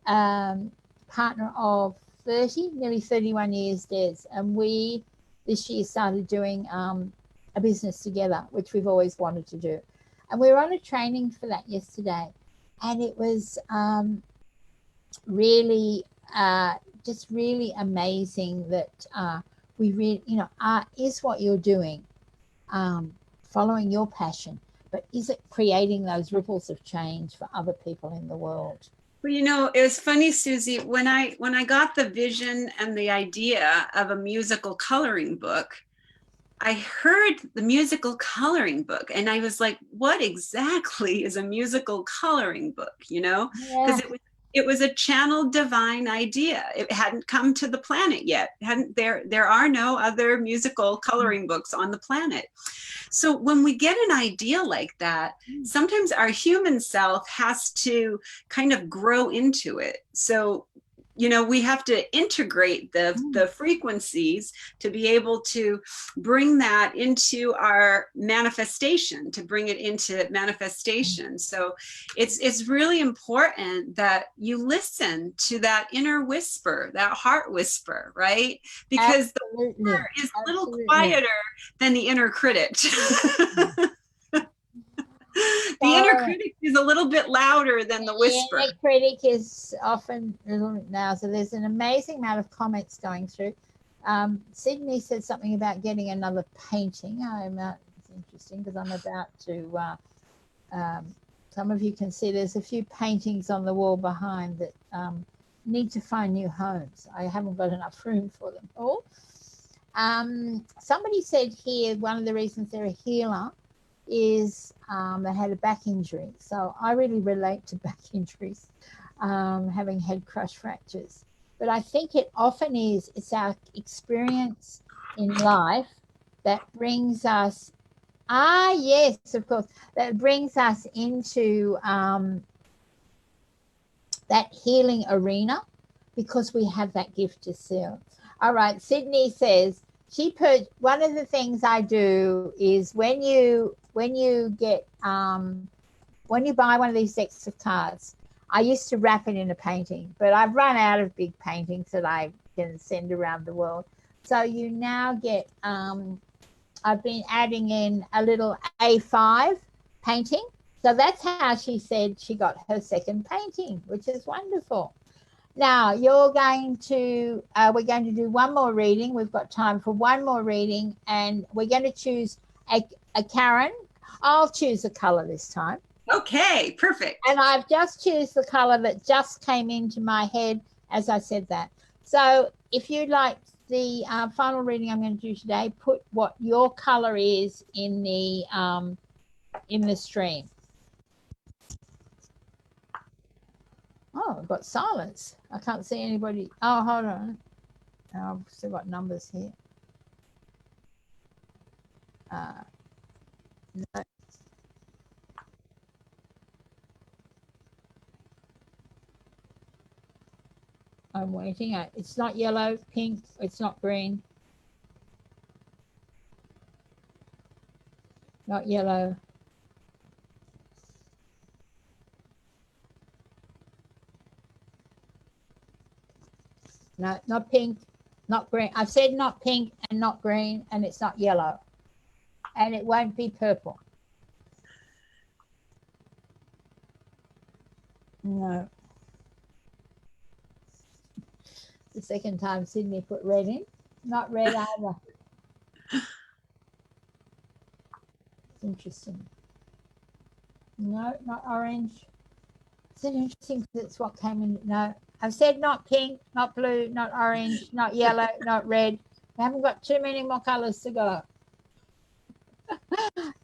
[SPEAKER 1] partner of 30, nearly 31 years, Des, and we this year started doing a business together, which we've always wanted to do. And we were on a training for that yesterday, and it was really just really amazing that we really, you know, art is what you're doing, following your passion, but is it creating those ripples of change for other people in the world?
[SPEAKER 2] Well, you know, it was funny, Susie, when I got the vision and the idea of a musical coloring book, I heard the musical coloring book and I was like, what exactly is a musical coloring book? You know, because it was a channeled divine idea. It hadn't come to the planet yet. There are no other musical coloring books on the planet. So when we get an idea like that, sometimes our human self has to kind of grow into it. So, you know, we have to integrate the frequencies to be able to bring that into our manifestation, to bring it into manifestation. So it's really important that you listen to that inner whisper, that heart whisper, right? Because the whisper is a little quieter than the inner critic. The inner critic is a little bit louder than the whisper.
[SPEAKER 1] The inner critic is often now. So there's an amazing amount of comments going through. Sydney said something about getting another painting. It's interesting because I'm about to. Some of you can see there's a few paintings on the wall behind that need to find new homes. I haven't got enough room for them all. Somebody said here one of the reasons they're a healer is they had a back injury. So I really relate to back injuries, having head crush fractures. But I think it often it's our experience in life that brings us, yes, of course, that brings us into that healing arena because we have that gift to seal. All right, Sydney says, one of the things I do is when you buy one of these decks of cards, I used to wrap it in a painting, but I've run out of big paintings that I can send around the world. So you now get, I've been adding in a little A5 painting. So that's how she said she got her second painting, which is wonderful. Now we're going to do one more reading. We've got time for one more reading, and we're going to choose a Karen. I'll choose a color this time.
[SPEAKER 2] Okay, perfect.
[SPEAKER 1] And I've just chosen the color that just came into my head as I said that. So if you'd like the final reading I'm going to do today, put what your color is in the stream. Oh, I've got silence. I can't see anybody. Oh, hold on. I've still got numbers here. No. I'm waiting. It's not yellow, pink. It's not green. Not yellow. No, not pink, not green. I've said not pink and not green, and it's not yellow. And it won't be purple. No. The second time Sydney put red in. Not red either. Interesting. No, not orange. It's interesting because it's what came in. No, I've said not pink, not blue, not orange, not yellow, not red. We haven't got too many more colors to go.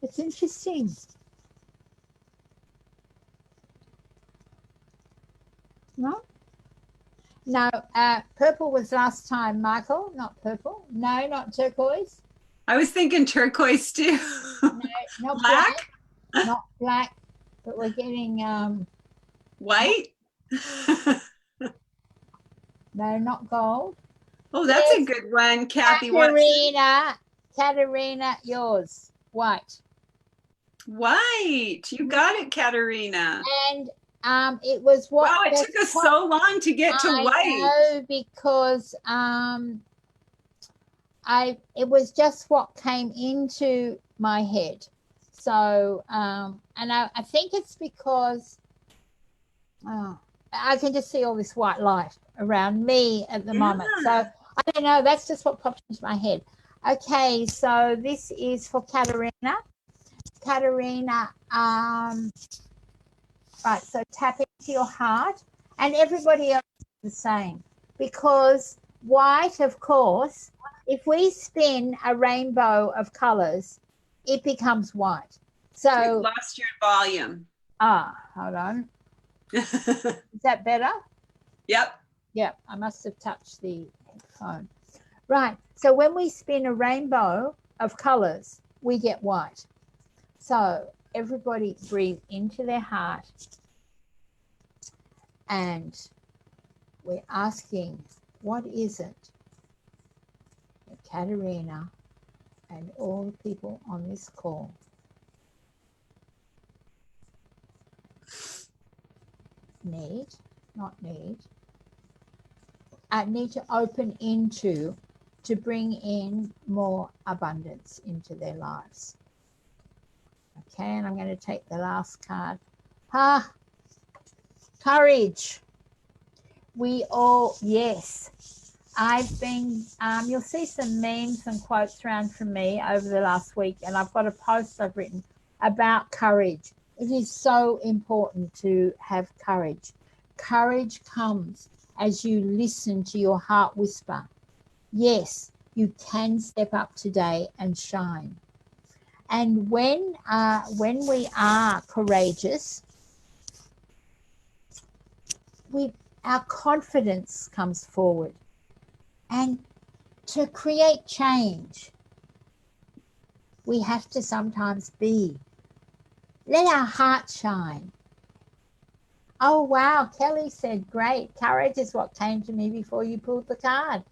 [SPEAKER 1] It's interesting. No? No, purple was last time, Michael, not purple. No, not turquoise.
[SPEAKER 2] I was thinking turquoise too.
[SPEAKER 1] No, not black. Not black, but we're getting
[SPEAKER 2] white.
[SPEAKER 1] No, not gold.
[SPEAKER 2] Oh, that's a good one, Kathy.
[SPEAKER 1] Katerina, yours. White.
[SPEAKER 2] White. You got it, Katerina.
[SPEAKER 1] And it was what?
[SPEAKER 2] Wow, it took us so long to get to white.
[SPEAKER 1] I know, because it was just what came into my head. So and I think it's because I can just see all this white light around me at the moment. So I don't know, that's just what popped into my head. Okay, so this is for Katerina. Katerina, right, so tap into your heart, and everybody else is the same, because white, of course, if we spin a rainbow of colors, it becomes white. So
[SPEAKER 2] you've lost your volume.
[SPEAKER 1] Hold on. Is that better?
[SPEAKER 2] Yep.
[SPEAKER 1] Yep, I must have touched the headphone. Right, so when we spin a rainbow of colors, we get white. So everybody breathe into their heart, and we're asking, what is it that Katerina and all the people on this call need to open into, to bring in more abundance into their lives. Okay, and I'm going to take the last card. Courage. We all, yes. I've been, you'll see some memes and quotes around from me over the last week, and I've got a post I've written about courage. It is so important to have courage. Courage comes as you listen to your heart whisper. Yes, you can step up today and shine. And when we are courageous, our confidence comes forward. And to create change, we have to sometimes be. Let our heart shine. Oh, wow. Kelly said, great. Courage is what came to me before you pulled the card.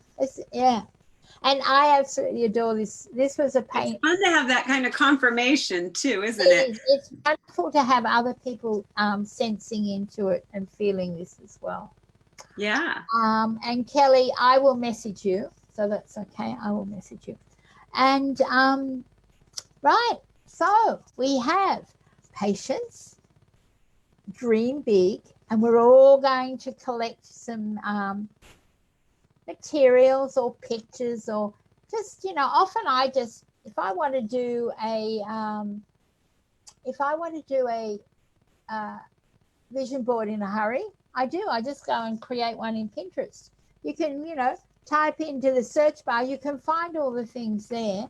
[SPEAKER 1] Yeah. And I absolutely adore this. This was a pain.
[SPEAKER 2] It's fun to have that kind of confirmation too, isn't it?
[SPEAKER 1] It's wonderful to have other people sensing into it and feeling this as well.
[SPEAKER 2] Yeah.
[SPEAKER 1] And Kelly, I will message you. So that's okay. I will message you. And right. So we have patience, dream big, and we're all going to collect some materials or pictures, or just, often if I want to do a vision board in a hurry, I just go and create one in Pinterest. You can, type into the search bar, you can find all the things there,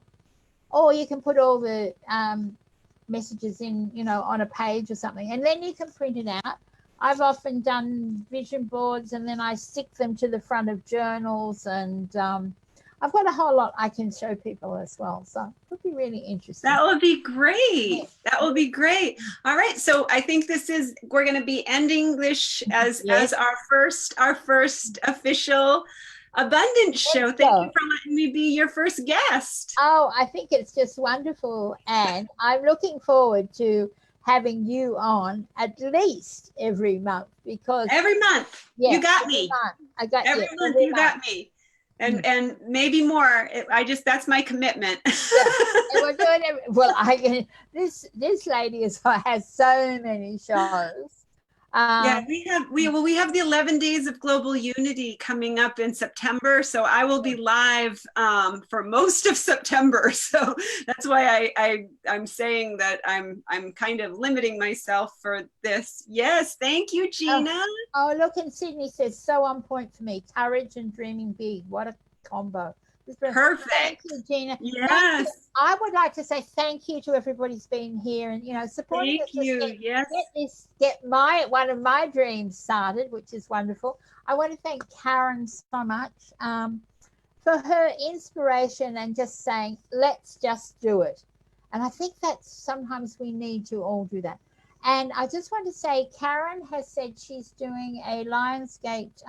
[SPEAKER 1] or you can put all the messages in, you know, on a page or something, and then you can print it out. I've often done vision boards, and then I stick them to the front of journals, and I've got a whole lot I can show people as well. So it would be really interesting.
[SPEAKER 2] That would be great. That will be great. All right. So I think we're going to be ending this as our first official Abundance show. Thank you for letting me be your first guest.
[SPEAKER 1] Oh, I think it's just wonderful. And I'm looking forward to having you on at least every month, because
[SPEAKER 2] every month, you got me.
[SPEAKER 1] I got
[SPEAKER 2] every
[SPEAKER 1] you.
[SPEAKER 2] month you got me. And maybe more. That's my commitment.
[SPEAKER 1] We're doing it. Well, this lady has so many shows.
[SPEAKER 2] We have the 11 days of global unity coming up in September, so I will be live for most of September. So that's why I'm saying that I'm kind of limiting myself for this. Yes, thank you, Gina.
[SPEAKER 1] Oh, look, and Sydney says, so on point for me. Courage and dreaming big. What a combo.
[SPEAKER 2] Perfect.
[SPEAKER 1] Thank you, Gina.
[SPEAKER 2] Yes.
[SPEAKER 1] I would like to say thank you to everybody who's been here and, you know, supporting us.
[SPEAKER 2] Thank you.
[SPEAKER 1] Get one of my dreams started, which is wonderful. I want to thank Karen so much for her inspiration and just saying, let's just do it. And I think that sometimes we need to all do that. And I just want to say, Karen has said she's doing a Lionsgate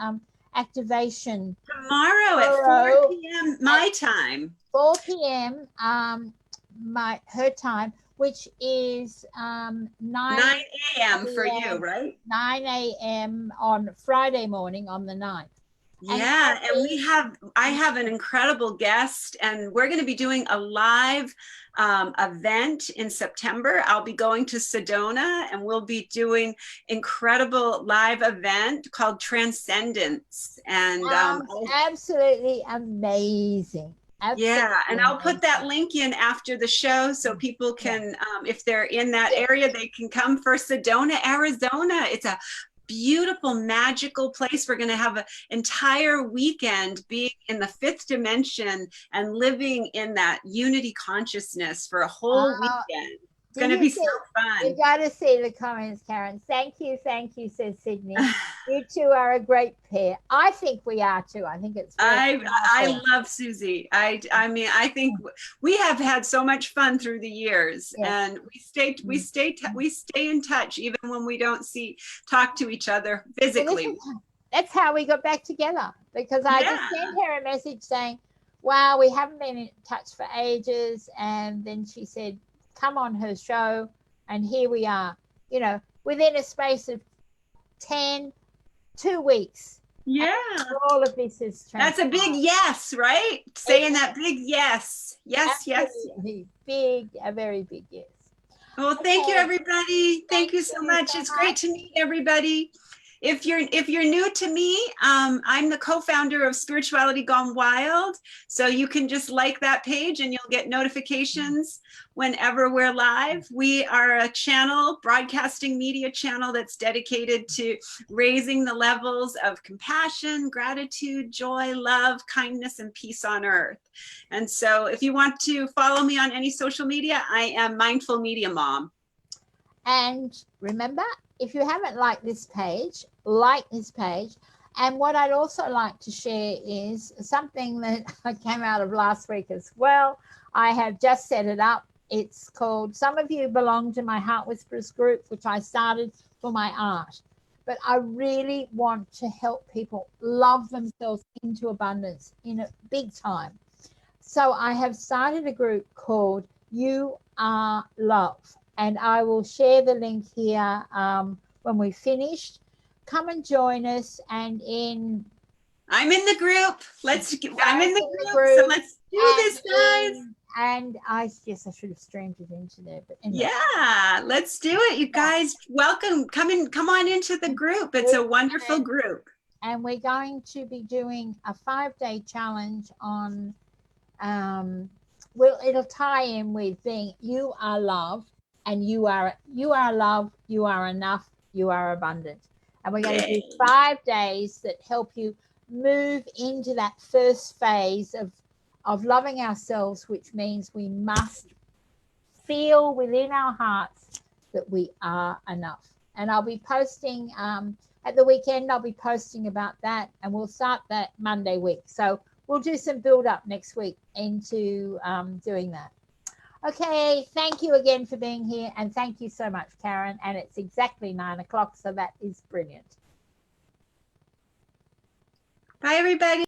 [SPEAKER 1] activation
[SPEAKER 2] tomorrow at 4 p.m. my time.
[SPEAKER 1] 4 p.m. Her time, which is 9
[SPEAKER 2] a.m. for you, right?
[SPEAKER 1] 9 a.m. on Friday morning on the 9th.
[SPEAKER 2] Yeah, and I have an incredible guest, and we're going to be doing a live event in September. I'll be going to Sedona, and we'll be doing incredible live event called Transcendence, and
[SPEAKER 1] absolutely amazing. Absolutely.
[SPEAKER 2] Yeah, and I'll put that link in after the show so people can, if they're in that area, they can come for Sedona, Arizona. It's a beautiful, magical place. We're going to have an entire weekend being in the 5th dimension and living in that unity consciousness for a whole weekend. It's going to be so fun.
[SPEAKER 1] You got to see the comments, Karen. Thank you, says Sydney. You two are a great pair. I think we are too. I think it's.
[SPEAKER 2] I love Suzie. I mean, I think we have had so much fun through the years, and we stay in touch even when we don't talk to each other physically.
[SPEAKER 1] That's how we got back together, because I just sent her a message saying, "Wow, we haven't been in touch for ages," and then she said, come on her show, and here we are, you know, within a space of 2 weeks.
[SPEAKER 2] Yeah,
[SPEAKER 1] all of this is
[SPEAKER 2] that's a big yes, right? Saying that big yes.
[SPEAKER 1] Absolutely. A very big yes.
[SPEAKER 2] Well, thank you, everybody. Thank you so much. It's great to meet everybody. If you're new to me, I'm the co-founder of Spirituality Gone Wild. So you can just like that page and you'll get notifications whenever we're live. We are a channel, broadcasting media channel that's dedicated to raising the levels of compassion, gratitude, joy, love, kindness, and peace on earth. And so if you want to follow me on any social media, I am Mindful Media Mom.
[SPEAKER 1] And remember, if you haven't liked this page, like this page. And what I'd also like to share is something that came out of last week as well. I have just set it up. It's called, some of you belong to my Heart Whisperers group, which I started for my art. But I really want to help people love themselves into abundance in a big time. So I have started a group called You Are Love. And I will share the link here when we've finished. Come and join us. And
[SPEAKER 2] I'm in the group. I'm in the group. So let's do this, guys.
[SPEAKER 1] And I should have streamed it into there. But anyway.
[SPEAKER 2] Yeah, let's do it, you guys. Welcome. Come on into the group. It's a wonderful group.
[SPEAKER 1] And we're going to be doing a 5-day challenge on. It'll tie in with being you are love. And you are love, you are enough, you are abundant. And we're going to do 5 days that help you move into that first phase of loving ourselves, which means we must feel within our hearts that we are enough. And I'll be posting at the weekend, I'll be posting about that, and we'll start that Monday week. So we'll do some build up next week into doing that. Okay, thank you again for being here, and thank you so much, Karen. And it's exactly 9 o'clock, so that is brilliant.
[SPEAKER 2] Bye, everybody.